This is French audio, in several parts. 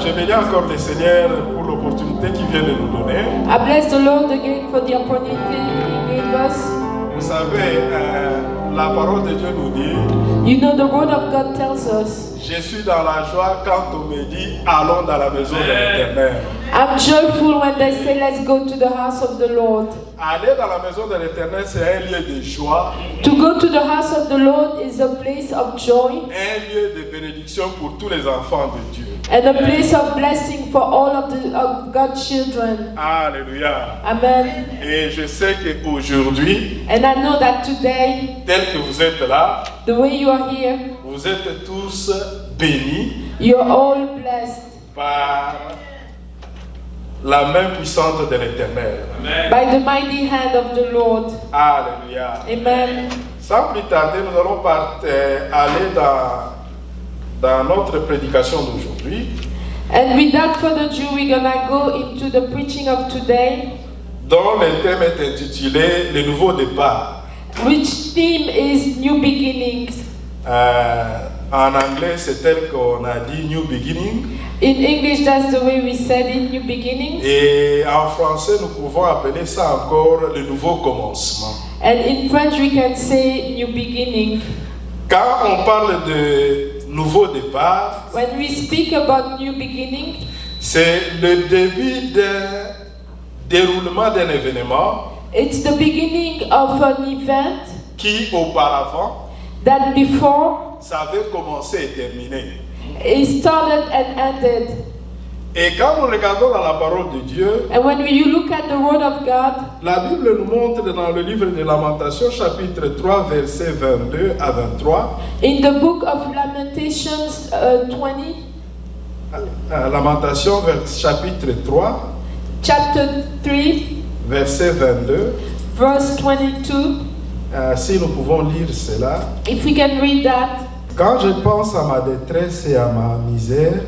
je bénis encore le Seigneur pour l'opportunité qu'il vient de nous donner. I bless the Lord again for the opportunity He gave us. Vous savez, la parole de Dieu nous dit, You know, the Word of God tells us, je suis dans la joie quand on me dit, allons dans la maison de l'Éternel. I'm joyful when they say, let's go to the house of the Lord. Aller dans la maison de l'Éternel, c'est un lieu de joie, To go to the house of the Lord is a place of joy un lieu de bénédiction pour tous les enfants de Dieu. and a place of blessing for all of God's children. Alléluia. Amen. Et je sais qu'aujourd'hui, And I know that today, tel que vous êtes là, the way you are here, vous êtes tous bénis you're all blessed par la main puissante de l'Éternel. by the mighty hand of the Lord. Alléluia. Amen. Sans plus tarder, nous allons aller dans notre prédication d'aujourd'hui, And without further ado, we're gonna go into the preaching of today, dont le thème est intitulé « Le nouveau départ which theme is New Beginnings. ». En anglais, c'est tel qu'on a dit « New Beginning In English, that's the way we said it, New ». Beginnings. Et en français, nous pouvons appeler ça encore « Le nouveau commencement ». And in French, we can say New Beginning. Quand on parle de nouveau départ, When we speak about New Beginning, c'est le début d'un déroulement d'un événement it's the beginning of an event qui auparavant, that before ça avait commencé et terminé. it started and ended. Et quand nous regardons dans la parole de Dieu, And when you look at the Word of God, la Bible nous montre dans le livre de Lamentations, chapitre 3, versets 22 à 23. in the book of Lamentations 20, Lamentations, chapitre 3, chapter 3, verset 22. verse 22, Si nous pouvons lire cela. if we can read that. Quand je pense à ma détresse et à ma misère,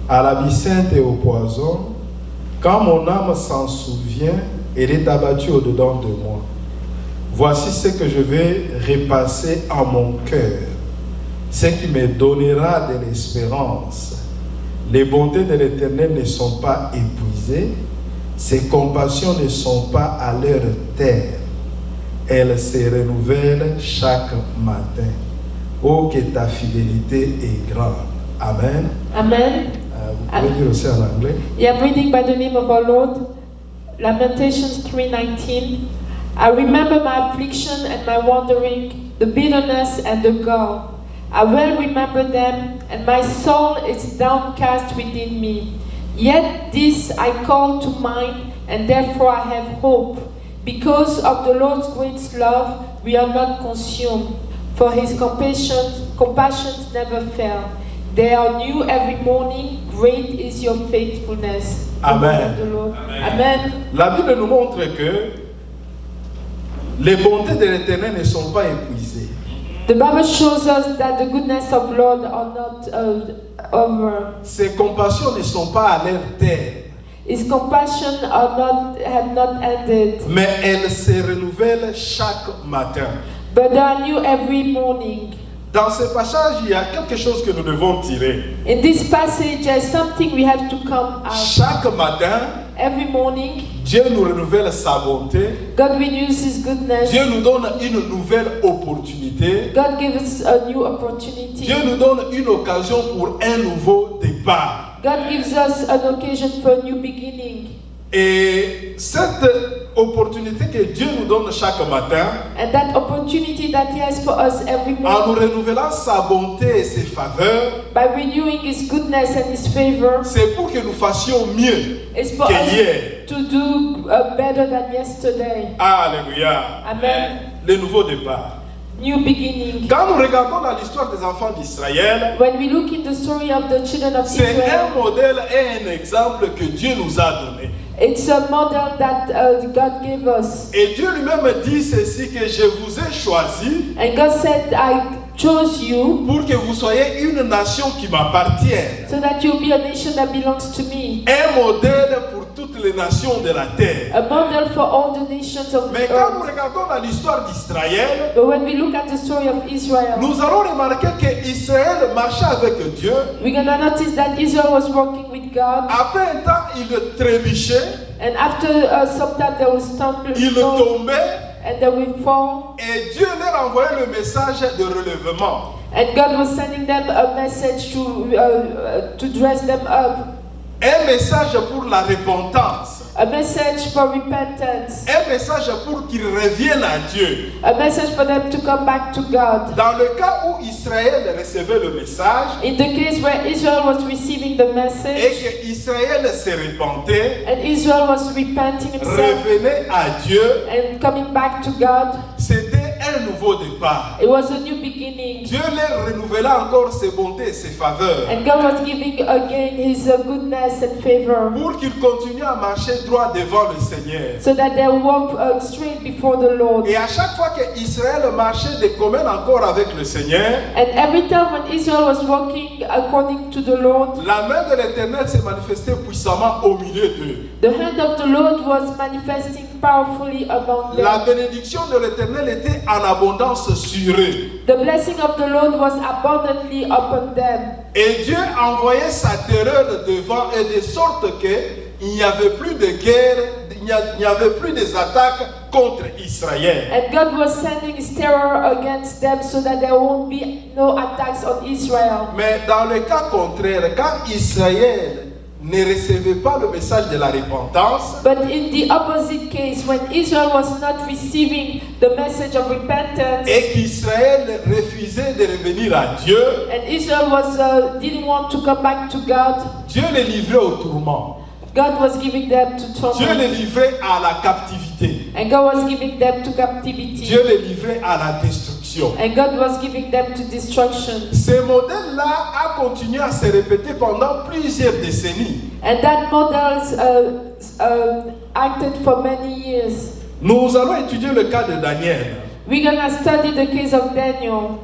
à l'absinthe et au poison, quand mon âme s'en souvient, elle est abattue au-dedans de moi. Voici ce que je vais repasser en mon cœur, ce qui me donnera de l'espérance. Les bontés de l'Éternel ne sont pas épuisées, ses compassions ne sont pas à leur terme. Elles se renouvellent chaque matin. Oh, que ta fidélité est grande. Amen. Amen. Vous pouvez dire aussi en anglais. Yeah, I'm reading by the name of our Lord, Lamentations 3:19. I remember my affliction and my wandering, the bitterness and the gall. I well remember them, and my soul is downcast within me. Yet this I call to mind, and therefore I have hope. Because of the Lord's great love, we are not consumed, for his compassions never fail. They are new every morning. Great is your faithfulness. Amen. The Lord. Amen. La Bible nous montre que les bontés de l'Éternel ne sont pas épuisées. The Bible shows us that the goodness of Lord are not over. Ses compassions ne sont pas à leur terme, His compassion have not ended, mais elles se renouvellent chaque matin. but they are new every morning. Dans ce passage, il y a quelque chose que nous devons tirer. In this passage, there's something we have to come out. Chaque matin, Every morning, Dieu nous renouvelle sa bonté. God renews His goodness. Dieu nous donne une nouvelle opportunité. God gives us a new opportunity. Dieu nous donne une occasion pour un nouveau départ. God gives us an occasion for a new beginning. Et cette opportunité que Dieu nous donne chaque matin, And that opportunity that He has for us every en nous morning, renouvelant sa bonté et ses faveurs, by renewing His goodness and His favor, c'est pour que nous fassions mieux is for que us hier. to do better than yesterday. Alléluia. Amen. Le nouveau départ. New beginning. Quand nous regardons dans l'histoire des enfants d'Israël, When we look in the story of the children of c'est Israel, un modèle et un exemple que Dieu nous a donné. it's a model that God gave us. Et Dieu lui-même dit ceci, que je vous ai choisi And God said, I chose you pour que vous soyez une nation qui m'appartienne. so that you'll be a nation that belongs to me. Un modèle pour toutes toutes les nations de la terre. a model for all the nations of Mais the quand nous earth. regardons dans l'histoire d'Israël, But when we look at the story of Israel, nous allons remarquer qu'Israël marchait avec Dieu. we're going to notice that Israel was walking with God, Après un temps, il trébuchait, and after some time they will stumble, il tombait, and they will fall. et Dieu leur envoyait le message de relèvement. And God was sending them a message to dress them up, Un message pour la repentance. a message for repentance, Un message pour qu'ils reviennent à Dieu. a message for them to come back to God. Dans le cas où Israël recevait le message In the case where Israel was receiving the et message que Israël se repentait, and Israel was repenting himself revenait à Dieu, and coming back to God, c'était un nouveau départ. it was a new beginning. Dieu leur renouvela encore ses bontés et ses faveurs And God was giving again His goodness and favor, pour qu'ils continuent à marcher droit devant le Seigneur. so that they walk straight before the Lord. Et à chaque fois que Israël marchait de commun encore avec le Seigneur, And every time when Israel was walking according to the Lord, la main de l'Éternel s'est manifestée puissamment au milieu d'eux. the hand of the Lord was manifesting powerfully among La them. bénédiction de l'Éternel était en abondance sur eux. The blessing of the Lord was abundantly upon them. Et Dieu envoyait sa terreur devant eux de sorte qu'il n'y avait plus de guerre, il n'y avait plus des attaques contre Israël. And God was sending His terror against them so that there won't be no attacks on Israel. Mais dans le cas contraire, quand Israël ne recevait pas le message de la repentance, But in the opposite case, when Israel was not receiving the message of repentance, et qu'Israël refusait de revenir à Dieu, and Israel didn't want to come back to God, Dieu les livrait au tourment. God was giving them to Dieu les torment, livrait à la captivité. and God was giving them to captivity, Dieu les livrait à la destruction. and God was giving them to destruction. Ce modèle-là a continué à se répéter pendant plusieurs décennies. And that model acted for many years. Nous allons étudier le cas de Daniel. We're gonna study the case of Daniel.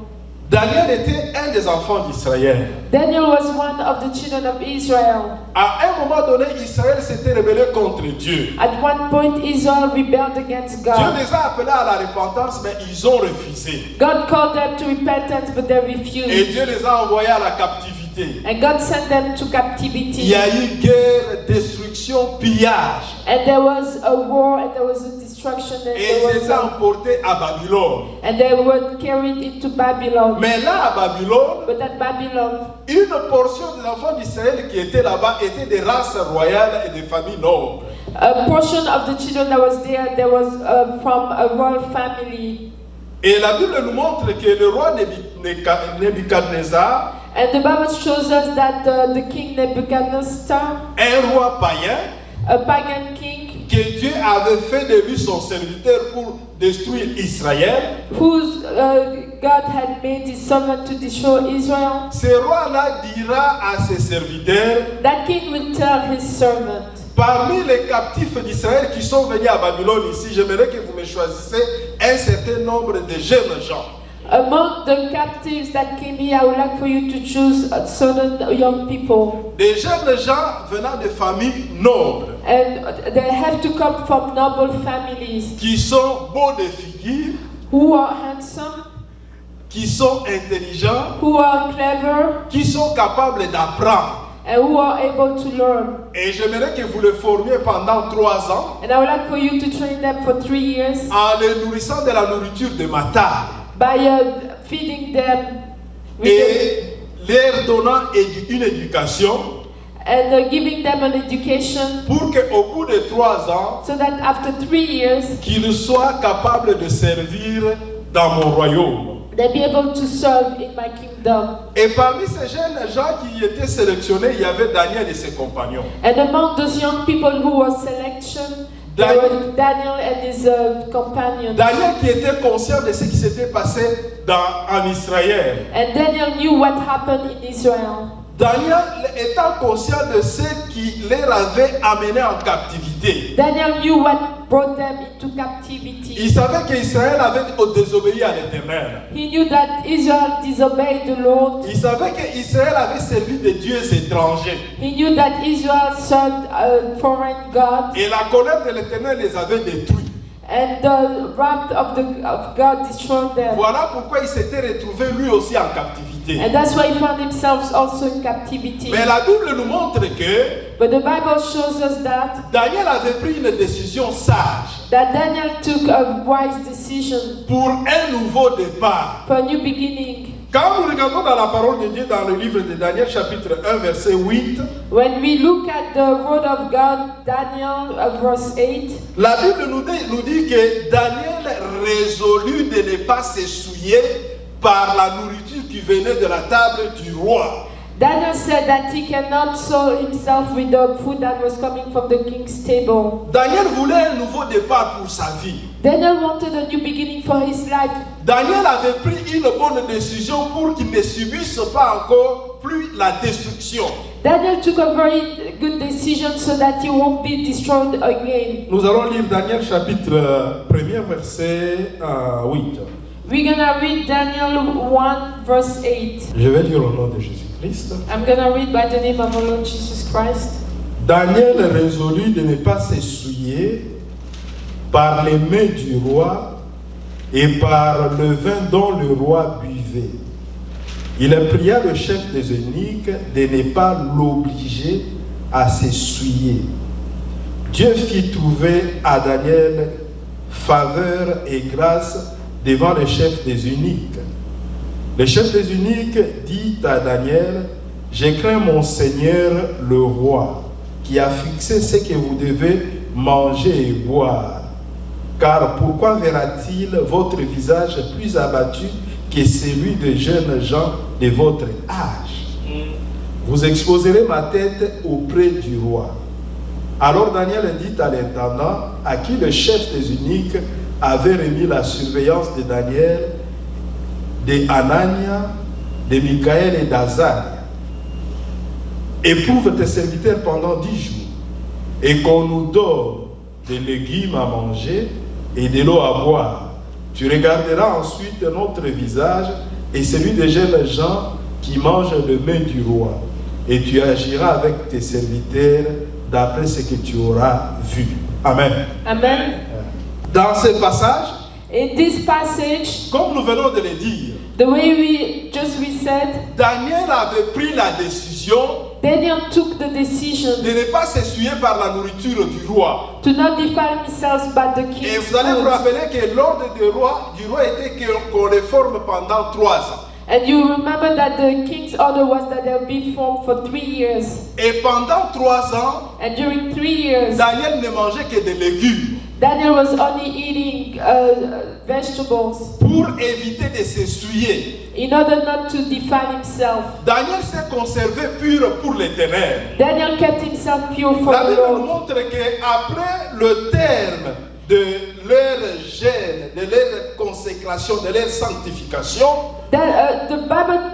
Daniel était un des enfants d'Israël. Daniel was one of the children of Israel. À un moment donné, Israël s'était rebellé contre Dieu. At one point, Israel rebelled against Dieu God. les a appelés à la repentance, mais ils ont refusé. God called them to repentance, but they Et refused. Dieu les a envoyés à la captivité. And God sent them to Il captivity. y a eu guerre, destruction, pillage. And there was a war, and there was a destruction, and Et there ils was étaient emportés à Babylone. and they were carried into Babylon. Mais là, à Babylone, But at Babylon, une portion des enfants d'Israël qui étaient là-bas étaient des races royales et des familles nobles. a portion of the children that was there was from a royal family. Et la Bible nous montre que le roi Nebuchadnezzar, And the Bible shows us that the king Nebuchadnezzar, un roi païen, a pagan king, que Dieu avait fait de lui son serviteur pour détruire Israël, whose God had made his servant to destroy Israel, ce roi-là dira à ses serviteurs, that king will tell his servant, parmi les captifs d'Israël qui sont venus à Babylone ici, j'aimerais que vous me choisissiez un certain nombre de jeunes gens. among the captives that came here, I would like for you to choose certain young people. Des jeunes gens venant de familles nobles, And they have to come from noble families qui sont beaux de figure, who are handsome, qui sont intelligents, who are clever, qui sont capables d'apprendre. and who are able to learn. Et j'aimerais que vous les formiez pendant 3 ans And I would like for you to train them for 3 years en les nourrissant de la nourriture de ma table by feeding them with et leur donnant une éducation and giving them an education pour qu'au bout de 3 ans, so that after 3 years qu'ils soient capables de servir dans mon royaume. they'll be able to serve in my kingdom. Et parmi ces jeunes gens qui étaient sélectionnés, il y avait Daniel et ses compagnons. And among those young people who were selected, there were Daniel and his companions. Daniel qui était conscient de ce qui s'était passé en Israël. And Daniel knew what happened in Israel. Daniel étant conscient de ce qui les avait amenés en captivité. captivité. Daniel knew what brought them into captivity. Il savait qu'Israël avait désobéi à l'Éternel. He knew that Israel disobeyed the Lord. Il savait qu'Israël avait servi des dieux étrangers. He knew that Israel served a foreign god. Et la colère de l'Éternel les avait détruits. And the wrath of God destroyed them. Voilà pourquoi il s'était retrouvé lui aussi en captivité. And that's why he found himself also in captivity. Mais la Bible nous montre que But the Bible shows us that Daniel avait pris une décision sage Daniel took a wise decision pour un nouveau départ. for a new beginning. Quand nous regardons dans la parole de Dieu dans le livre de Daniel chapitre 1 verset 8, When we look at the word of God, Daniel verse 8, la Bible nous dit que Daniel résolut de ne pas se souiller par la nourriture qui venait de la table du roi. Daniel said that he cannot soil himself with the food that was coming from the king's table. Daniel voulait un nouveau départ pour sa vie. Daniel wanted a new beginning for his life. Daniel avait pris une bonne décision pour qu'il ne subisse pas encore plus la destruction. Daniel took a very good decision so that he won't be destroyed again. Nous allons lire Daniel chapitre 1er verset 8. We're gonna read Daniel 1 verse 8. Je vais lire au nom de Jésus-Christ. I'm gonna read by the name of our Lord Jesus Christ. Daniel résolut de ne pas se souiller par les mains du roi et par le vin dont le roi buvait. Il pria le chef des eunuques de ne pas l'obliger à se souiller. Dieu fit trouver à Daniel faveur et grâce devant le chef des eunuques. Le chef des eunuques dit à Daniel, « Je crains mon Seigneur le roi, qui a fixé ce que vous devez manger et boire. Car pourquoi verra-t-il votre visage plus abattu que celui des jeunes gens de votre âge? Vous exposerez ma tête auprès du roi. » Alors Daniel dit à l'intendant, à qui le chef des eunuques avait remis la surveillance de Daniel, de Anania, de Michaël et d'Azaria, « Éprouve tes serviteurs pendant 10 jours, et qu'on nous donne des légumes à manger et de l'eau à boire. Tu regarderas ensuite notre visage et celui des jeunes gens qui mangent le mets du roi, et tu agiras avec tes serviteurs d'après ce que tu auras vu. » Amen. Amen. Dans ce passage, In this passage, comme nous venons de le dire, the way we said, Daniel avait pris la décision Daniel took the decision de ne pas se souiller par la nourriture du roi. to not defile himself by the Et king's vous allez vous food. rappeler que l'ordre du roi était qu'on les forme pendant 3 ans. And you remember that the king's order was that they'll be formed for 3 years. Et pendant 3 ans, And during 3 years, Daniel ne mangeait que des légumes Daniel was only eating vegetables pour éviter de se souiller. in order not to defile himself. Daniel s'est conservé pur pour l'Éternel. Daniel kept himself pure for La the Bible nous Lord. montre qu'après le terme de leur gêne, de leur consécration, de leur sanctification, The Bible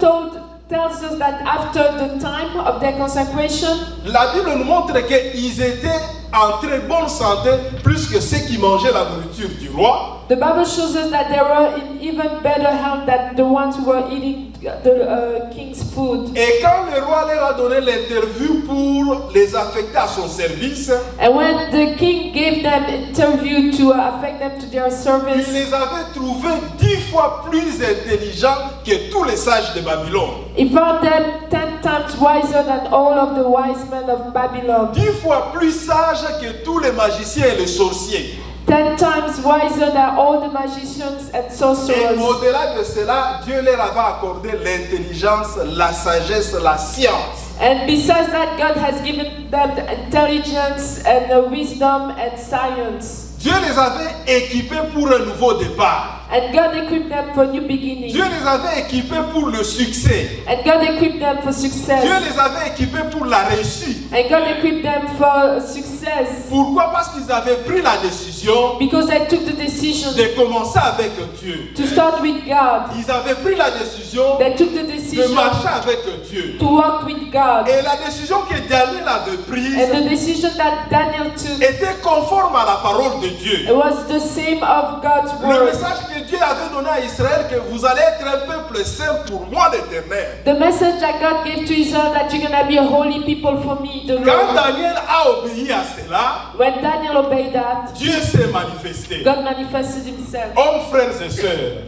tells us that after the time of their consecration, la Bible nous montre qu'ils étaient en très bonne santé plus que ceux qui mangeaient la nourriture du roi. the Bible shows us that they were in even better health than the ones who were eating the king's food. Et quand le roi leur a donné l'interview pour les affecter à son service, And when the king gave them interview to affect them to their il service, les avait trouvés 10 fois plus intelligents que tous les sages de Babylone. he found them 10 times wiser than all of the wise men of Babylon. 10 fois plus sages que tous les magiciens et les sorciers. 10 times wiser than all the magicians and Et sorcerers. au-delà de cela, Dieu leur avait accordé l'intelligence, la sagesse, la science. And besides that, God has given them the intelligence and the wisdom and science. Dieu les avait équipés pour un nouveau départ. And God equipped them for new beginning. Dieu les avait équipés pour le succès. And God equipped them for success. Dieu les avait équipés pour la réussite. And God equipped them for success. Pourquoi? Parce qu'ils avaient pris la décision Because they took the decision de commencer avec Dieu. to start with God. Ils avaient pris la décision They took the de decision marcher avec Dieu. to walk with God. Et la décision que Daniel avait prise And the decision that Daniel took, était conforme à la parole de Dieu. it was the same of God's Le word. message que Dieu avait donné à Israël, que vous allez être un peuple saint pour moi l'Éternel. The message that God gave to Israel, that you're going to be a holy people for me, the Quand Lord. Daniel a obéi à cela, When Daniel obeyed that, Dieu s'est manifesté. God manifested himself. Hommes, frères et sœurs,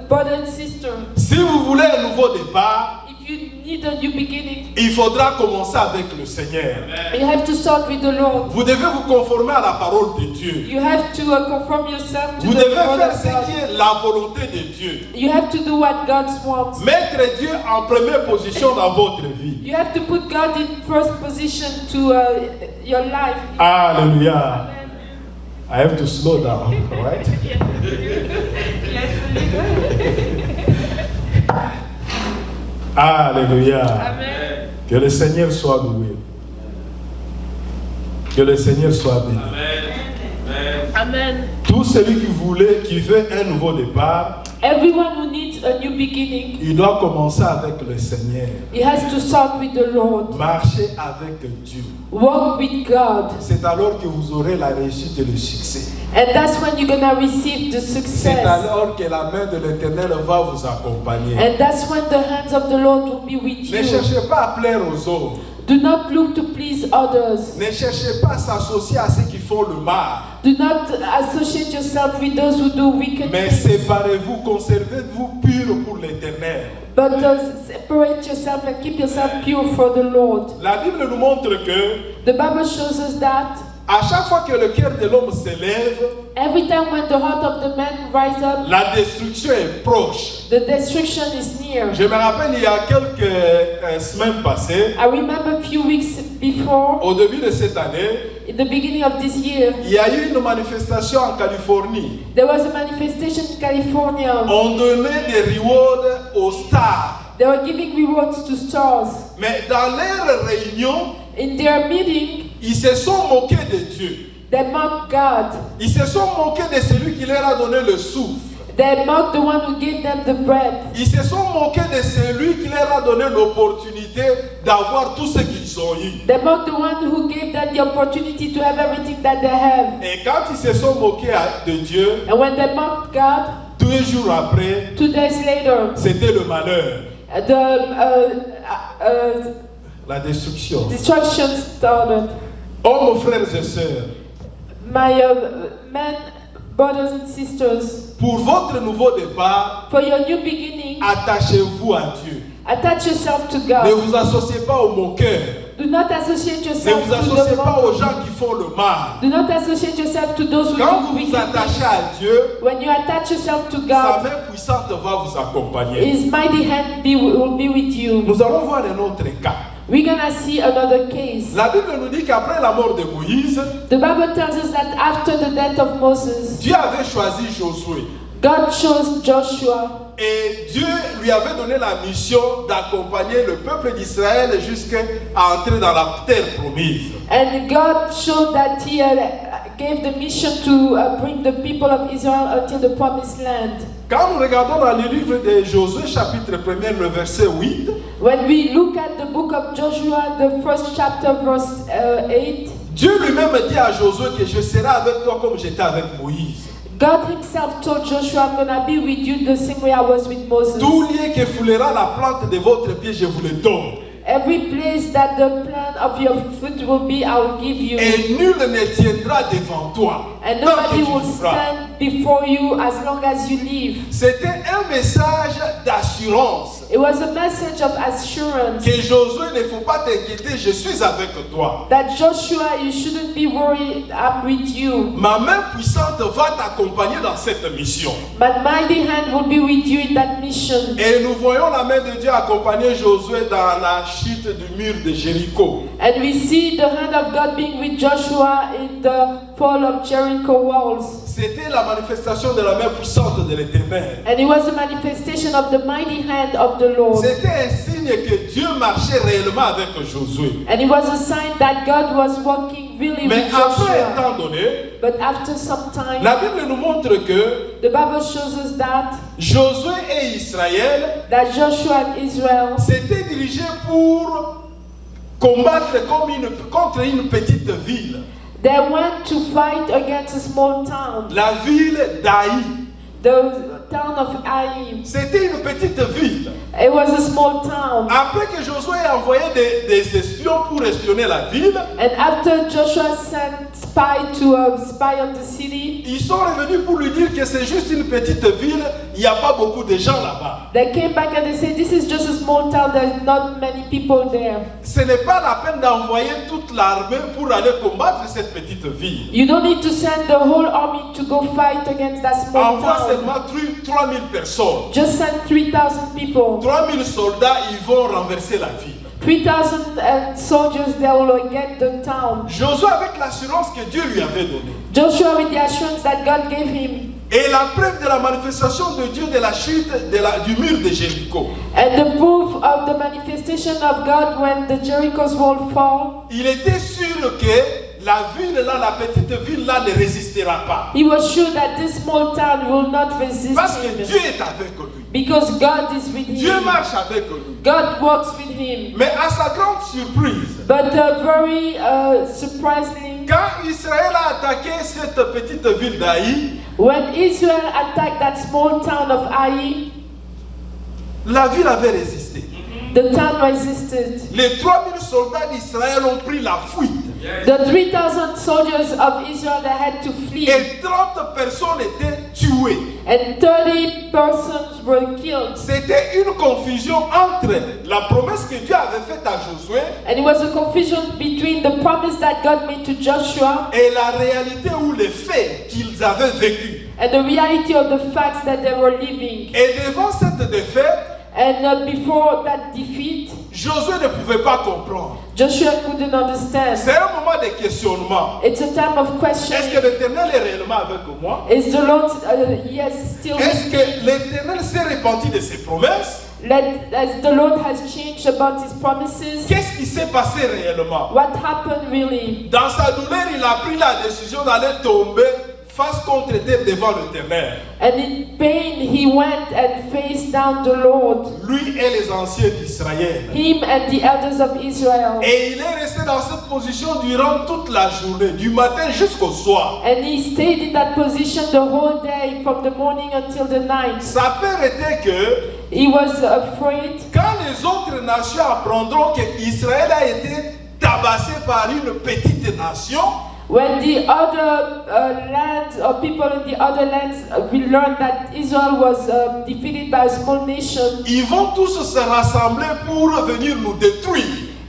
Brother and sister, si vous voulez un nouveau départ, if you need a new beginning, il faudra commencer avec le Seigneur. you have to start with the Lord. Vous devez vous conformer à la parole de Dieu. You have to conform yourself to Vous the devez word faire of ce qui God. est la volonté de Dieu. You have to do what God wants. Mettre Dieu en première position dans votre vie. You have to put God in first position to your life. Alléluia. I have to slow down, right? Alléluia. Amen. Que le Seigneur soit loué. Que le Seigneur soit béni. Amen. Tout celui qui veut un nouveau départ, Everyone who needs a new beginning, il doit commencer avec le Seigneur. he has to start with the Lord. Marcher avec Dieu. Walk with God. C'est alors que vous aurez la réussite et le succès. And that's when you're going to receive the C'est success. alors que la main de l'Éternel va vous accompagner. And that's when the hands of the Lord will be with Ne you. cherchez pas à plaire aux autres. Do not look to please others. Ne cherchez pas à s'associer à ceux qui font le mal. Do not associate yourself with those who do wicked Mais things. séparez-vous, conservez-vous purs pour l'Éternel. But separate yourself and keep yourself pure for the Lord. La Bible nous montre que The Bible shows us that à chaque fois que le cœur de l'homme s'élève, every time when the heart of the man rise up, la destruction est proche. the destruction is near. Je me rappelle il y a quelques semaines passées, I remember a few weeks before, au début de cette année, in the beginning of this year, il y a eu une manifestation en Californie. there was a manifestation in California. On donnait des rewards aux stars. They were giving rewards to stars. Mais dans leur réunion, In their meeting, ils se sont moqués de Dieu. they mocked God. Ils se sont moqués de celui qui leur a donné le souffle. They mocked the one who gave them the bread. Ils se sont moqués de celui qui leur a donné l'opportunité d'avoir tout ce qu'ils ont eu. They mocked the one who gave them the opportunity to have everything that they have. Et quand ils se sont moqués de Dieu, And when they mocked God, 2 jours après, 2 days later, c'était le malheur, la destruction. destruction started. Hommes, frères et sœurs, My men, brothers and sisters, pour votre nouveau départ, for your new beginning, attachez-vous à Dieu. attach yourself to Ne God. vous associez pas aux moqueurs. Do not associate Ne yourself vous to associez the pas aux wrong. gens qui font le mal. Do not associate yourself to those who Quand do vous vous wicked attachez things. à Dieu, When you attach yourself to sa God, main puissante va vous accompagner. His mighty hand will be with you. Nous allons voir un autre cas. We're gonna see another case. La Bible nous dit qu'après la mort de Moïse, The Bible tells us that after the death of Moses, Dieu avait choisi Josué. God chose Joshua. Et Dieu lui avait donné la mission d'accompagner le peuple d'Israël jusqu'à entrer dans la terre promise. And God showed that He gave the mission to bring the people of Israel until the promised land. Quand nous regardons dans le livre de Josué, chapitre 1er, le verset 8, When we look at the book of Joshua, the first chapter, verse 8, Dieu lui-même dit à Josué que je serai avec toi comme j'étais avec Moïse. God Himself told Joshua, I'm gonna be with you the same way I was with Moses. Tout lieu que foulera la plante de votre pied, je vous le donne. Every place that the plant of your foot will be, I will give you. Et nul ne tiendra devant toi. And tant que nobody tu will vivras. stand before you as long as you live. C'était un message d'assurance. It was a message of assurance Que Josué, il ne faut pas t'inquiéter, je suis avec toi. that Joshua, you shouldn't be worried, I'm with you. Ma main puissante va t'accompagner dans cette mission. My mighty hand will be with you in that mission. Et nous voyons la main de Dieu accompagner Josué dans la chute du mur de Jéricho. And we see the hand of God being with Joshua in the fall of Jericho walls. C'était la manifestation de la main puissante de l'Éternel. And it was a manifestation of the mighty hand of the Lord. C'était un signe que Dieu marchait réellement avec Josué. And it was a sign that God was walking really Mais with après un Joshua. temps donné, But after some time, la Bible nous montre que the Bible shows us that Josué et Israël Joshua and Israel, s'étaient dirigés pour combattre contre une petite ville. they went to fight against a small town, La ville d'Aï. the town of Ai. C'était une petite ville. It was a small town. Après que Josué a envoyé des espions pour espionner la ville, And after Joshua sent spy to spy on the city, ils sont revenus pour lui dire que c'est juste une petite ville, il n'y a pas beaucoup de gens là-bas. they came back and they said, this is just a small town, there's not many people there. Ce n'est pas la peine d'envoyer toute l'armée pour aller combattre cette petite ville. You don't need to send the whole army to go fight against that small Envoie town. seulement 3000 personnes. Just send 3,000 people. 3000 soldats, ils vont renverser la ville. 3,000 soldiers, they will get the town. Josué avec l'assurance que Dieu lui avait donnée. Joshua with the assurance that God gave him. Et la preuve de la manifestation de Dieu de la chute du mur de Jéricho. And the proof of the manifestation of God when the Jericho's wall fall. Il était sûr que la ville là, la petite ville là ne résistera pas. He was sure that this small town will not resist Parce que him. Dieu est avec lui. Because God is with Dieu him. marche avec lui. God walks with him. Mais à sa grande surprise, But very surprising, quand Israël a attaqué cette petite ville d'Aï, when Israel attacked that small town of Ai, la ville avait résisté. the town resisted. Les 3000 soldats d'Israël ont pris la fuite. The 3,000 soldiers of Israel that had to flee, Et 30 personnes étaient tuées. and 30 persons were killed. C'était une confusion entre la promesse que Dieu avait faite à Josué And it was a confusion between the promise that God made to Joshua et la réalité ou les faits qu'ils avaient vécus. and the reality of the facts that they were living. Et devant cette défaite, And before that defeat, Josué ne pouvait pas comprendre. Joshua couldn't understand. C'est un moment de questionnement. It's a time of Est-ce questioning. que l'Éternel est réellement avec moi? Is the Lord, yes, still Est-ce with que me? l'Éternel s'est repenti de ses promesses? As the Lord has changed about his promises, Qu'est-ce qui s'est passé réellement? what happened really? Dans sa douleur, il a pris la décision d'aller tomber face contre terre devant l'Éternel. And in pain, he went and faced down the Lord, Lui et les anciens d'Israël. him and the elders of Israel. Et il est resté dans cette position durant toute la journée, du matin jusqu'au soir. And he stayed in that position the whole day, from the morning until the night. Sa peur était que He was afraid quand les autres nations apprendront qu'Israël a été tabassé par une petite nation, when the other lands or people in the other lands will learn that Israel was defeated by a small nation. ils vont tous se rassembler pour venir nous détruire.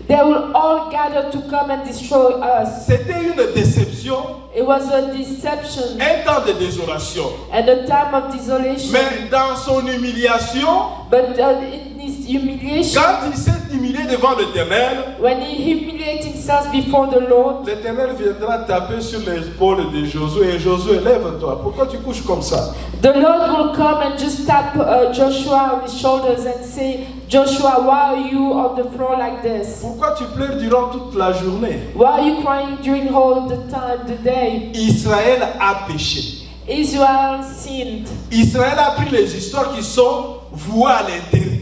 They will all gather to come and destroy us. C'était une déception, It was a deception un temps de désolation. and a time of desolation. Mais dans son humiliation, But in his humiliation, quand il s'est humilié devant l'Éternel, when he humiliated himself before the Lord, l'Éternel viendra taper sur l'épaule de Josué et Josué, lève-toi. Pourquoi tu couches comme ça? the Lord will come and just tap Joshua on his shoulders and say, Joshua, why are you on the floor like this? Pourquoi tu pleures durant toute la journée? Why are you crying during all the time, the day? Israël a péché. Israel sinned. Israël a pris les histoires qui sont vouées à l'interdit.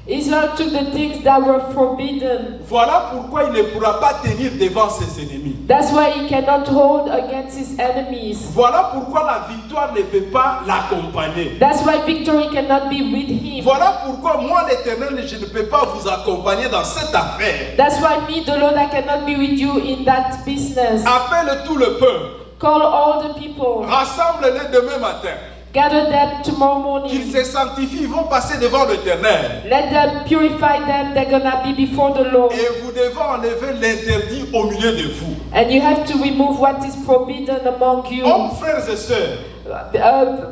Israel took the things that were forbidden. Voilà pourquoi il ne pourra pas tenir devant ses ennemis. That's why he cannot hold against his enemies. Voilà pourquoi la victoire ne peut pas l'accompagner. That's why victory cannot be with him. Voilà pourquoi moi, l'Éternel, je ne peux pas vous accompagner dans cette affaire. That's why me, the Lord, I cannot be with you in that business. Appelle tout le peuple. Call all the people. Rassemble-les demain matin. Gather them tomorrow Qu'ils morning. se sanctifient, ils vont passer devant l'Éternel. Let them purify them. They're gonna be before the Lord. Et vous devez enlever l'interdit au milieu de vous. And you have to remove what is forbidden among you. Hommes, frères et sœurs,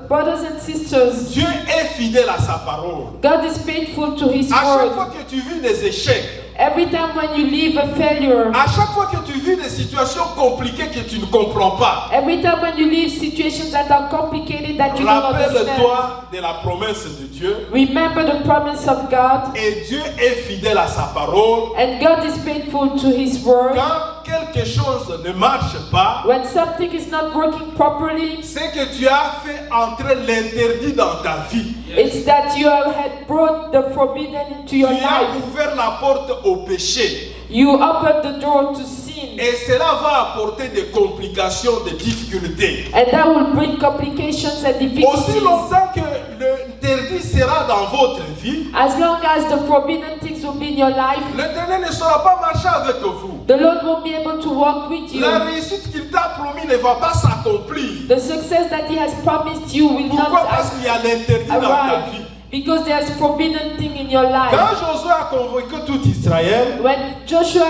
Brothers and sisters, Dieu est fidèle à sa parole. God is faithful to his À chaque word. fois que tu vis des échecs, Every time when you leave a failure, À chaque fois que tu vis des situations compliquées que tu ne comprends pas, every time when you leave situations that are complicated that you don't understand, rappelle-toi de la promesse de Dieu. remember the promise of God, Et Dieu est fidèle à sa parole. and God is faithful to His word. Quand quelque chose ne marche pas, When something is not working properly, c'est que tu as fait entrer l'interdit dans ta vie. it's that you had brought the forbidden into Tu your as life. ouvert la porte au péché. You opened the door to sin, Et cela va apporter des complications, des difficultés. and that will bring complications and Aussi difficulties. longtemps que l'interdit sera dans votre vie, As long as the forbidden things will be in your life, l'Éternel ne saura pas marcher avec vous. the Lord won't be able to walk with you. La réussite qu'il t'a promis ne va pas s'accomplir. The success that He has promised you will Pourquoi? not Parce qu'il y a l'interdit dans ta arrive vie. because there's forbidden thing in your life. Quand Josué a convoqué tout Israël, When Joshua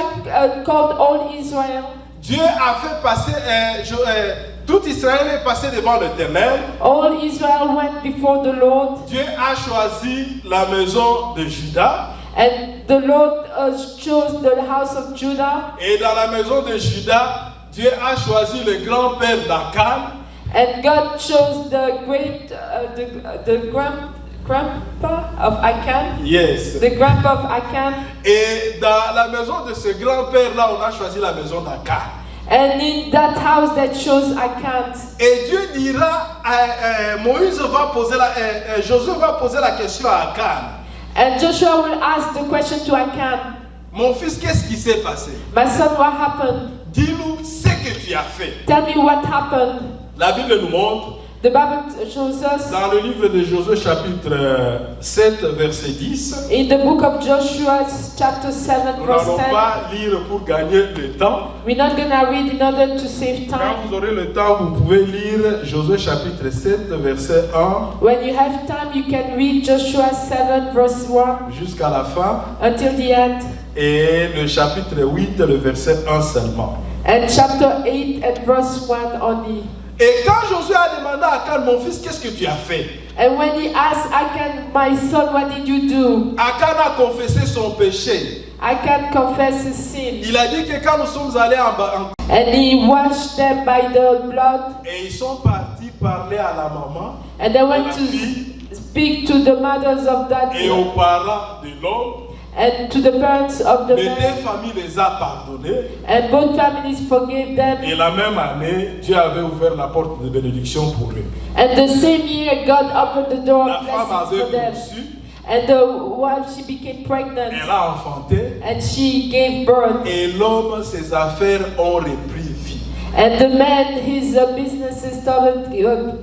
called all Israel, Dieu a fait passer, tout Israël est passé devant l'Éternel. all Israel went before the Lord, Dieu a choisi la maison de Juda. and the Lord chose the house of Judah, Et dans la maison de Juda, Dieu a choisi le grand-père d'Akan. and God chose the great, the grandpa of Achan, Yes. the grandpa of Achan, Et dans la maison de ce grand-père-là, on a choisi la maison d'Akan. and in that house that chose Achan. Et Dieu dira, Josué va poser la question à Akan. And Joshua will ask the question to Achan, Mon fils, qu'est-ce qui s'est passé? my son, what happened? Dis-nous ce que tu as fait. Tell me what happened. La Bible nous montre, The Bible shows us dans le livre de Josué chapitre 7, verset 10, in the book of Joshua, chapter 7, nous verse n'allons 10. pas lire pour gagner le temps. We're not going to read in order to save Quand time. vous aurez le temps, vous pouvez lire Josué chapitre 7, verset 1 When you have time, you can read Joshua 7, verse 1 jusqu'à la fin, until the end, et le chapitre 8, le verset 1 seulement. and chapter 8 and verse 1 only. Et quand Josué a demandé à Akan, mon fils, qu'est-ce que tu as fait? And when he asked Achan, my son, what did you do? Akan a confessé son péché. Achan confessed his sin. Il a dit que quand nous sommes allés en And he washed them by the blood. et ils sont partis parler à la maman And they went La to fille. speak to the mothers of that et aux parents de l'homme. and to the parents of the Les man. deux familles les a pardonnés. And both families forgave them. Et la même année, Dieu avait ouvert la porte de bénédiction pour eux. And the same year, God opened the door La of femme blessings for avait them. reçu, And the wife, she became pregnant. elle a enfanté. And she gave birth. Et l'homme, ses affaires ont repris vie. And the man, his businesses started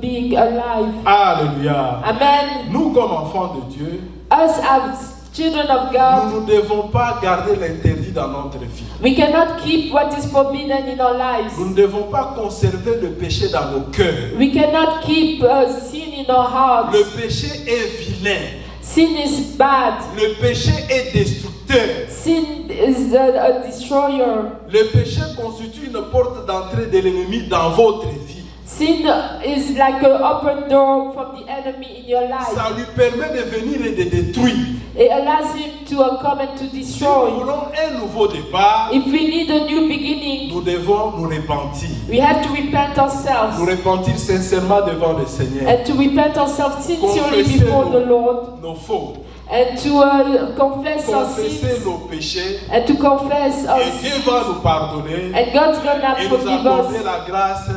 being alive. Alléluia. Amen. Nous, comme enfants de Dieu, Us as children of God, nous ne devons pas garder l'interdit dans notre vie. we cannot keep what is forbidden in our lives. Nous ne devons pas conserver le péché dans nos cœurs. We cannot keep sin in our hearts. Le péché est vilain. Sin is bad. Le péché est destructeur. Sin is a destroyer. Le péché constitue une porte d'entrée de l'ennemi dans votre vie. Sin is like an open door from the enemy in your life. Ça lui permet de venir et de détruire. It allows him to come and to Si nous destroy. voulons un nouveau départ, If we need a new beginning, nous devons nous repentir. we have to repent Nous ourselves. repentir sincèrement devant le Seigneur. And to repent ourselves sincerely Confesser before the Lord. nos fautes. And to confess our Confesser sins. nos péchés. And to confess our Et Dieu sins. va nous pardonner. And God's gonna Et nous forgive accorder us. la grâce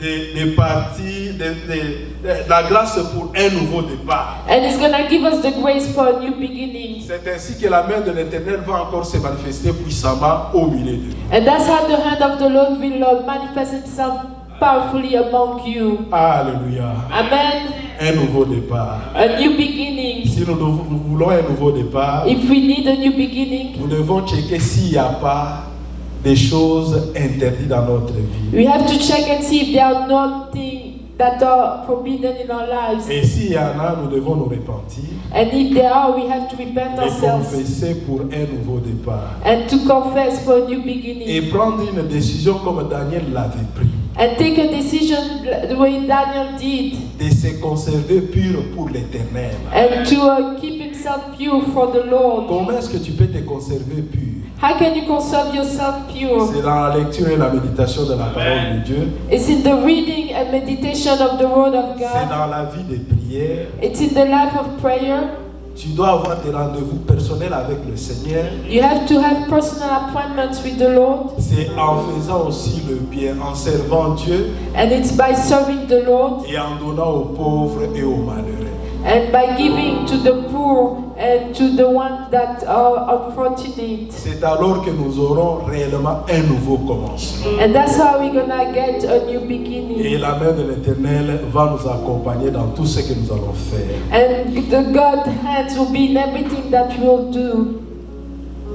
de partir, la grâce pour un nouveau départ. And He's gonna give us the grace for a new beginning. C'est ainsi que la main de l'Éternel va encore se manifester puissamment au milieu de nous. And that's how the hand of the Lord will manifest itself powerfully among you. Alléluia. Amen. Un nouveau départ. A new beginning. Si nous voulons un nouveau départ, If we need a new beginning, nous devons checker s'il n'y a pas des choses interdites dans notre vie. we have to check and see if there are nothing that are forbidden in our lives. Et s'il y en a, nous devons nous repentir And if there are, we have to repent et ourselves confesser pour un nouveau départ. and to confess for a new Et beginning. prendre une décision comme Daniel l'avait pris. and take a decision the way Daniel did, de se conserver pur pour l'éternel. and to keep himself pure for the Lord. Comment est-ce que tu peux te conserver pur? How can you conserve yourself pure? C'est dans la lecture et la méditation de la parole de Dieu. It's in the reading and meditation of the Word of C'est God. dans la vie des prières. It's in the life of prayer. Tu dois avoir des rendez-vous personnels avec le Seigneur. You have to have personal appointments with the Lord, C'est en faisant aussi le bien, en servant Dieu and it's by serving the Lord et en donnant aux pauvres et aux malheureux. and by giving to the poor and to the ones that are unfortunate. C'est alors que nous aurons réellement un nouveau commencement. And that's how we're gonna get a new Et beginning. la main de l'Éternel va nous accompagner dans tout ce que nous allons faire. And the God hands will be in everything that we'll do.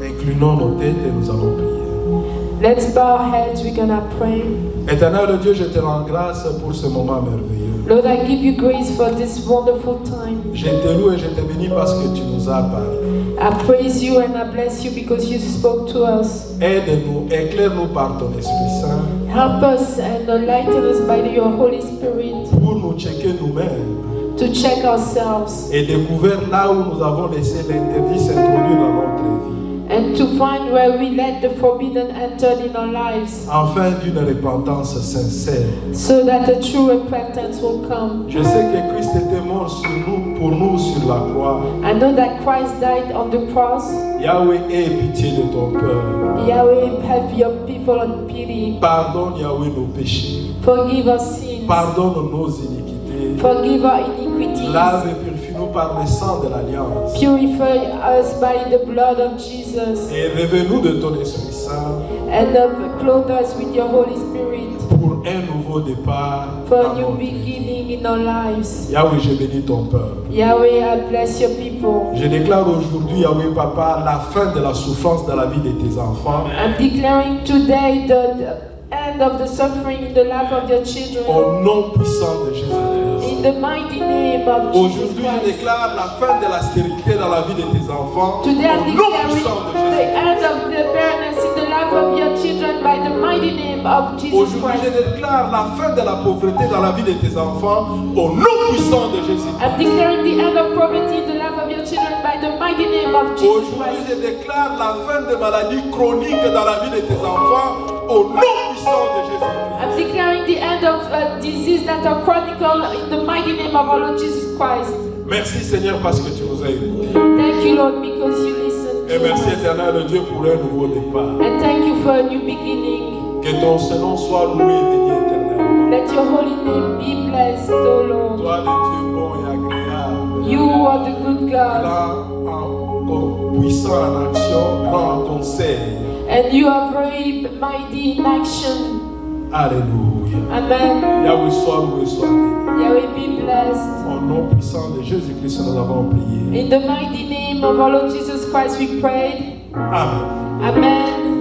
Inclinons nos têtes et nous allons prier. Let's bow our heads, we're gonna pray. Éternel Dieu, je te rends grâce pour ce moment merveilleux. Lord, I give you grace for this wonderful time. Je te loue et je te bénis parce que tu nous as parlé. I praise you and I bless you because you spoke to us. Aide-nous, éclaire-nous par ton Esprit Saint Help us and enlighten us by your Holy Spirit pour nous checker nous-mêmes to check ourselves et découvrir là où nous avons laissé l'interdit s'introduire dans notre vie. and to find where we let the forbidden enter in our lives Afin d'une repentance sincère. so that a true repentance will come. Je sais que Christ était mort pour nous sur la croix. I know that Christ died on the cross. Yahweh, aie pitié de ton peuple. Yahweh, have your people on pity. Pardonne, Yahweh, nos péchés. Forgive our sins. Pardonne nos iniquités. Forgive our iniquities. Lave et purifie-nous par le sang de l'Alliance. Purify us by the blood of Jesus. Et revêt-nous de ton Esprit Saint And clothe us with your Holy Spirit pour un nouveau départ for dans a new notre vie. beginning in our lives. Yahweh, je bénis ton peuple. Yahweh, I bless your people. Je déclare aujourd'hui, Yahweh Papa, la fin de la souffrance dans la vie de tes enfants. I'm declaring today the end of the suffering in the life of your children. Au nom puissant de Jésus-Christ. In the mighty name of Jesus Aujourd'hui, je Christ. déclare la fin de la stérilité dans la vie de tes enfants. Today I'm Au nom declaring puissant de the Jésus. end of the barrenness in the life of your children by the mighty name of Jesus Aujourd'hui, je Christ. déclare la fin de la pauvreté dans la vie de tes enfants. Au nom puissant de Jésus. I'm declaring the end of poverty in the life of your children by the mighty name of Jesus Aujourd'hui, Christ. je déclare la fin de maladies chroniques dans la vie de tes enfants. Au nom puissant de Jésus. I'm declaring the end of disease that are chronicle in the mighty name of our Lord Jesus Christ. Merci Seigneur parce que tu nous as écoutés. Thank you, Lord, because you listened Et to merci us. éternel Dieu pour un nouveau départ. And thank you for a new beginning. Que ton nom soit loué et béni éternellement. Let your holy name be blessed, O Lord. Toi le Dieu bon et agréable. You are the good God, Grand, puissant en action, grand en conseil. and you are very mighty in action. Alléluia. Amen. Yahweh soit loué, soit béni. Yahweh be blessed. Au nom puissant de Jésus-Christ, nous avons prié. In the mighty name of our Lord Jesus Christ, we prayed. Amen. Amen.